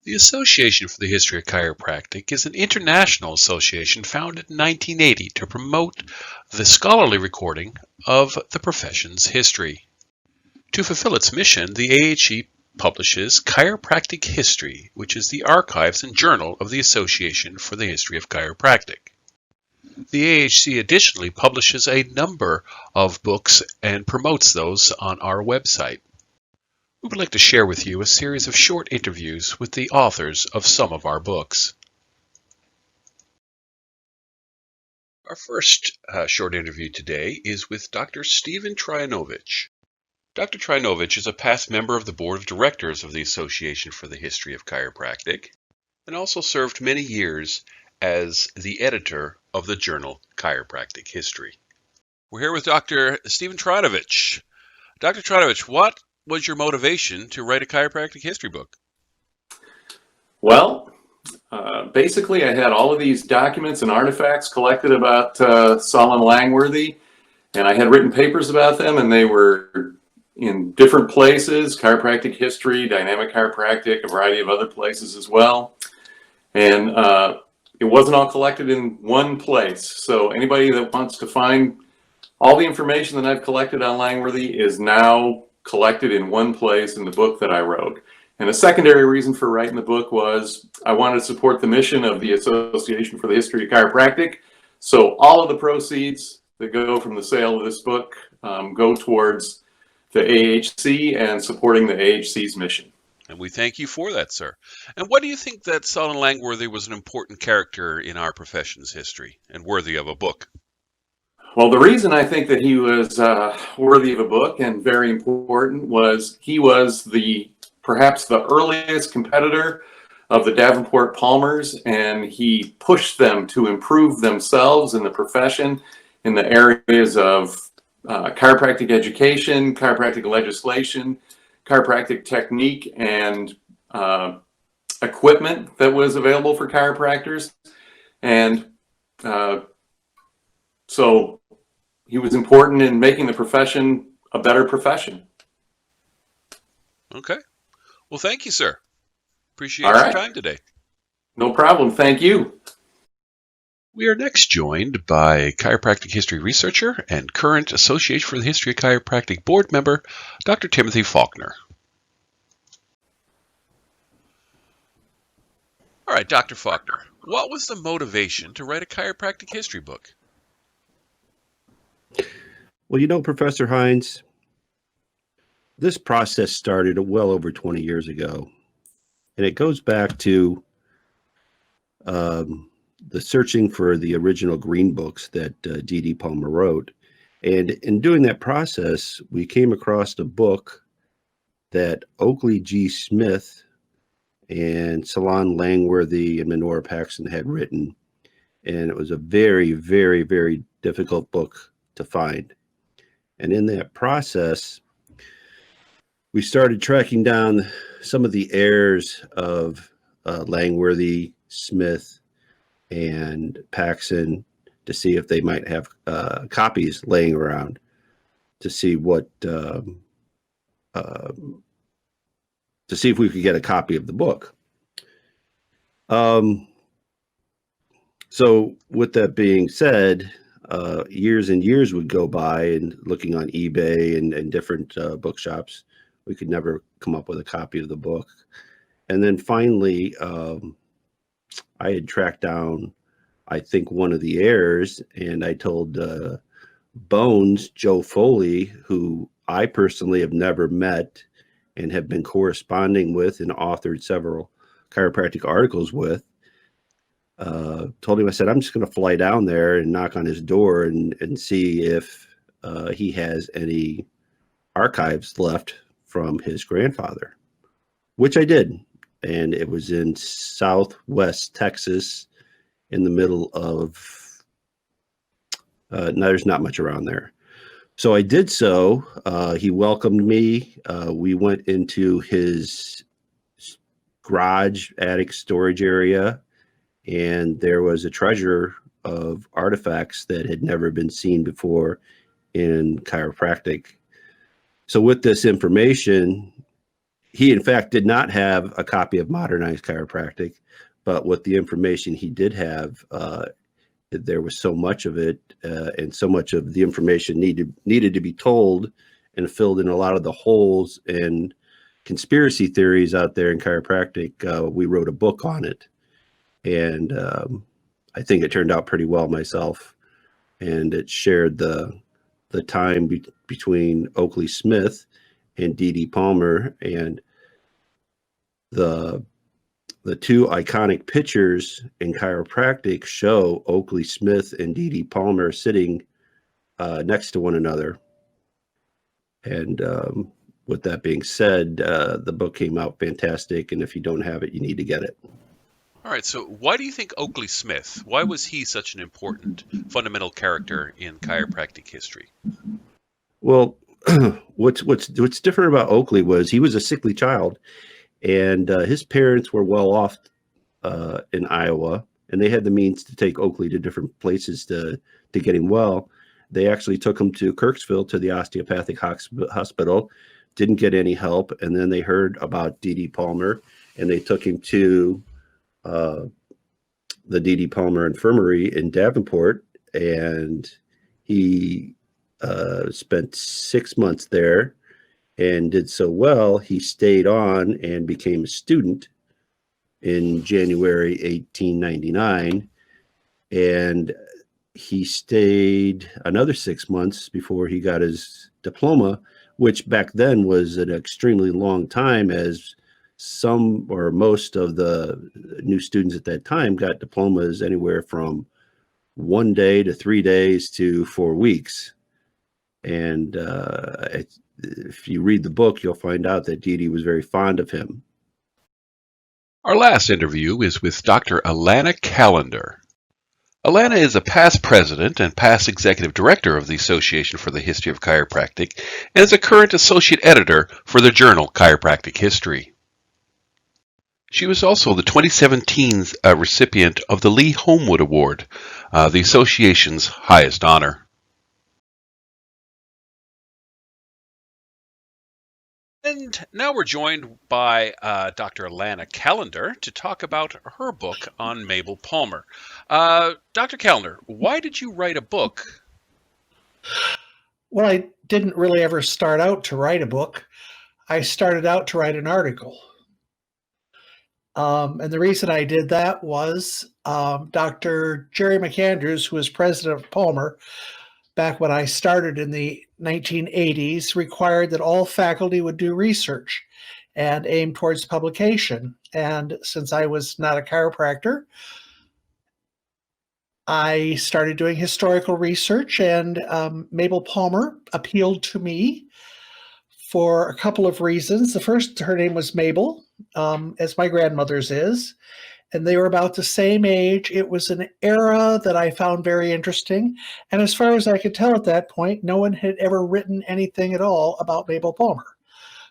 The Association for the History of Chiropractic is an international association founded in 1980 to promote the scholarly recording of the profession's history. To fulfill its mission, the AHE publishes Chiropractic History, which is the archives and journal of the Association for the History of Chiropractic. The AHC additionally publishes a number of books and promotes those on our website. We would like to share with you a series of short interviews with the authors of some of our books. Our first short interview today is with Dr. Stephen Trianovich. Dr. Trianovich is a past member of the Board of Directors of the Association for the History of Chiropractic and also served many years as the editor of the journal Chiropractic History. We're here with Dr. Stephen Trianovich. Dr. Trianovich, what was your motivation to write a chiropractic history book? Well, basically I had all of these documents and artifacts collected about Solon Langworthy, and I had written papers about them, and they were in different places: chiropractic history, dynamic chiropractic, a variety of other places as well. And it wasn't all collected in one place. So anybody that wants to find all the information that I've collected on Langworthy is now collected in one place in the book that I wrote. And a secondary reason for writing the book was I wanted to support the mission of the Association for the History of Chiropractic. So all of the proceeds that go from the sale of this book go towards the AHC and supporting the AHC's mission. And we thank you for that, sir. And why do you think that Solon Langworthy was an important character in our profession's history and worthy of a book? Well, the reason I think that he was worthy of a book and very important was he was perhaps the earliest competitor of the Davenport Palmers, and he pushed them to improve themselves in the profession in the areas of chiropractic education, chiropractic legislation, chiropractic technique, and equipment that was available for chiropractors. And so he was important in making the profession a better profession. Okay. Well, thank you, sir. Appreciate your time today. No problem. Thank you. We are next joined by chiropractic history researcher and current Association for the History of Chiropractic board member, Dr. Timothy Faulkner. All right, Dr. Faulkner, what was the motivation to write a chiropractic history book? Well, Professor Hines, this process started well over 20 years ago, and it goes back to the searching for the original green books that D.D. Palmer wrote. And in doing that process, we came across a book that Oakley G. Smith and Solon Langworthy and Minora Paxson had written. And it was a very, very, very difficult book to find. And in that process, we started tracking down some of the heirs of Langworthy, Smith, and Paxson to see if they might have copies laying around to see what to see if we could get a copy of the book. So with that being said, years and years would go by, and looking on eBay and different bookshops, we could never come up with a copy of the book. And then finally, I had tracked down, I think, one of the heirs, and I told Bones, Joe Foley, who I personally have never met and have been corresponding with and authored several chiropractic articles with, told him, I said, I'm just going to fly down there and knock on his door and see if he has any archives left from his grandfather, which I did. And it was in Southwest Texas, in the middle of, there's not much around there. So I did so. He welcomed me. We went into his garage, attic storage area, and there was a treasure of artifacts that had never been seen before in chiropractic. So with this information, he in fact did not have a copy of Modernized Chiropractic, but with the information he did have, there was so much of it, and so much of the information needed to be told, and filled in a lot of the holes and conspiracy theories out there in chiropractic. We wrote a book on it, and I think it turned out pretty well myself. And it shared the time between Oakley Smith and D.D. Palmer, and the two iconic pictures in chiropractic show Oakley Smith and D.D. Palmer sitting next to one another. And with that being said, the book came out fantastic, and if you don't have it, you need to get it. All right, so why do you think Oakley Smith, why was he such an important fundamental character in chiropractic history? Well, what's different about Oakley was he was a sickly child, and his parents were well off in Iowa, and they had the means to take Oakley to different places to get him well. They actually took him to Kirksville to the osteopathic hospital, didn't get any help, and then they heard about D.D. Palmer, and they took him to the D.D. Palmer Infirmary in Davenport, and he spent 6 months there and did so well, he stayed on and became a student in January 1899, and he stayed another 6 months before he got his diploma, which back then was an extremely long time, as some or most of the new students at that time got diplomas anywhere from 1 day to 3 days to 4 weeks. And if you read the book, you'll find out that Dee was very fond of him. Our last interview is with Dr. Alana Callender. Alana is a past president and past executive director of the Association for the History of Chiropractic, and is a current associate editor for the journal Chiropractic History. She was also the 2017 recipient of the Lee Homewood Award, the association's highest honor. And now we're joined by Dr. Alana Callender to talk about her book on Mabel Palmer. Dr. Callender, why did you write a book? Well, I didn't really ever start out to write a book. I started out to write an article. And the reason I did that was Dr. Jerry McAndrews, who was president of Palmer, back when I started in the 1980s, required that all faculty would do research and aim towards publication. And since I was not a chiropractor, I started doing historical research, and Mabel Palmer appealed to me for a couple of reasons. The first, her name was Mabel, as my grandmother's is, and they were about the same age. It was an era that I found very interesting. And as far as I could tell at that point, no one had ever written anything at all about Mabel Palmer.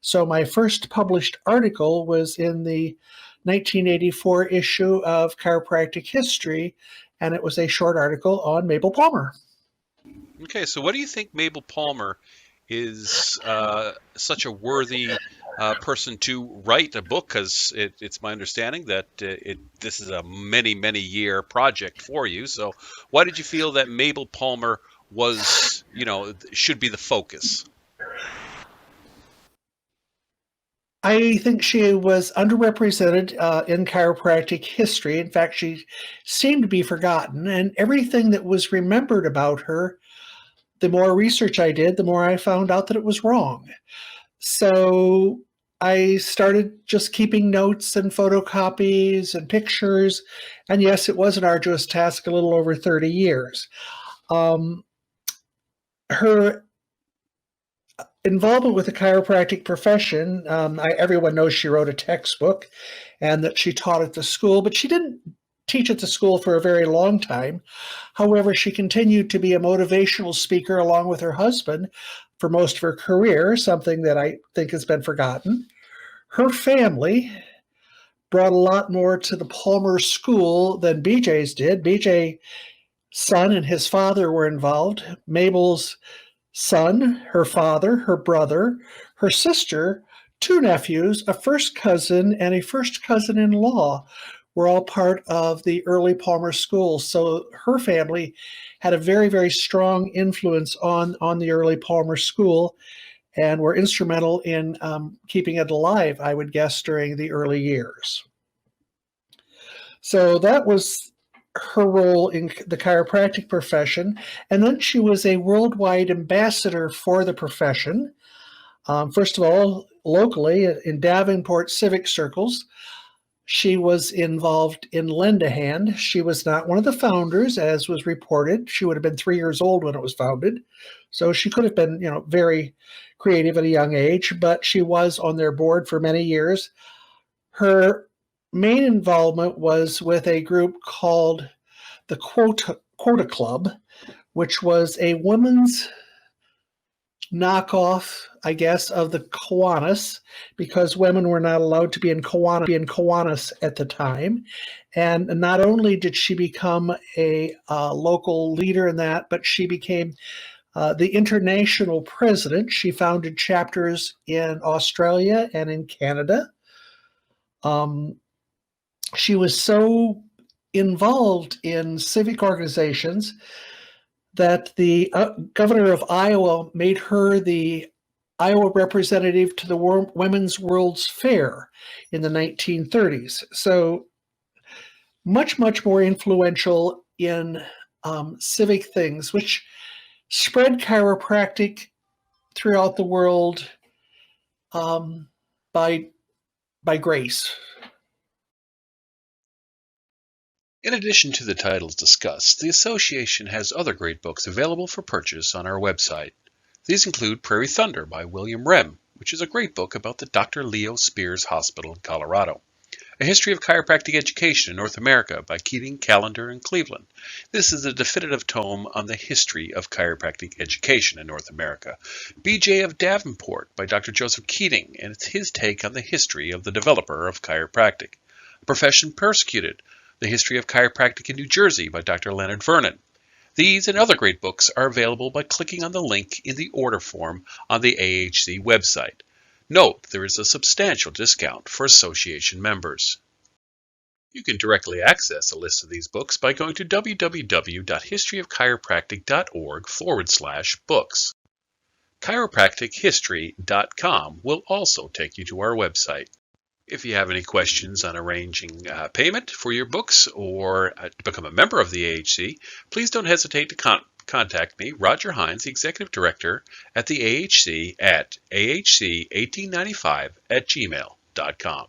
So my first published article was in the 1984 issue of Chiropractic History, and it was a short article on Mabel Palmer. Okay, so what do you think Mabel Palmer is such a worthy person to write a book? Because it's my understanding that this is a many year project for you. So why did you feel that Mabel Palmer was, should be the focus? I think she was underrepresented in chiropractic history. In fact, she seemed to be forgotten, and everything that was remembered about her, the more research I did, the more I found out that it was wrong. So I started just keeping notes and photocopies and pictures. And yes, it was an arduous task, a little over 30 years. Her involvement with the chiropractic profession, everyone knows she wrote a textbook and that she taught at the school, but she didn't teach at the school for a very long time. However, she continued to be a motivational speaker along with her husband for most of her career, something that I think has been forgotten. Her family brought a lot more to the Palmer School than BJ's did. BJ's son and his father were involved. Mabel's son, her father, her brother, her sister two nephews, a first cousin, and a first cousin-in-law were all part of the early Palmer School. So her family had a very, very strong influence on the early Palmer School and were instrumental in keeping it alive, I would guess, during the early years. So that was her role in the chiropractic profession. And then she was a worldwide ambassador for the profession. First of all, locally in Davenport civic circles, she was involved in Lend a Hand. She was not one of the founders, as was reported. She would have been 3 years old when it was founded. So she could have been, very creative at a young age, but she was on their board for many years. Her main involvement was with a group called the Quota Club, which was a women's knockoff, I guess, of the Kiwanis, because women were not allowed to be in Kiwanis at the time. And not only did she become a local leader in that, but she became the international president. She founded chapters in Australia and in Canada. She was so involved in civic organizations that the governor of Iowa made her the Iowa representative to the Women's World's Fair in the 1930s. So much, much more influential in civic things, which spread chiropractic throughout the world by grace. In addition to the titles discussed, the association has other great books available for purchase on our website. These include Prairie Thunder by William Rem, which is a great book about the Dr. Leo Spears Hospital in Colorado. A History of Chiropractic Education in North America by Keating, Callender, and Cleveland. This is a definitive tome on the history of chiropractic education in North America. BJ of Davenport by Dr. Joseph Keating, and it's his take on the history of the developer of chiropractic. Profession Persecuted, The History of Chiropractic in New Jersey by Dr. Leonard Vernon. These and other great books are available by clicking on the link in the order form on the AHC website. Note, there is a substantial discount for association members. You can directly access a list of these books by going to www.historyofchiropractic.org/books. Chiropractichistory.com will also take you to our website. If you have any questions on arranging payment for your books or to become a member of the AHC, please don't hesitate to contact me, Roger Hines, the Executive Director at the AHC at ahc1895@gmail.com.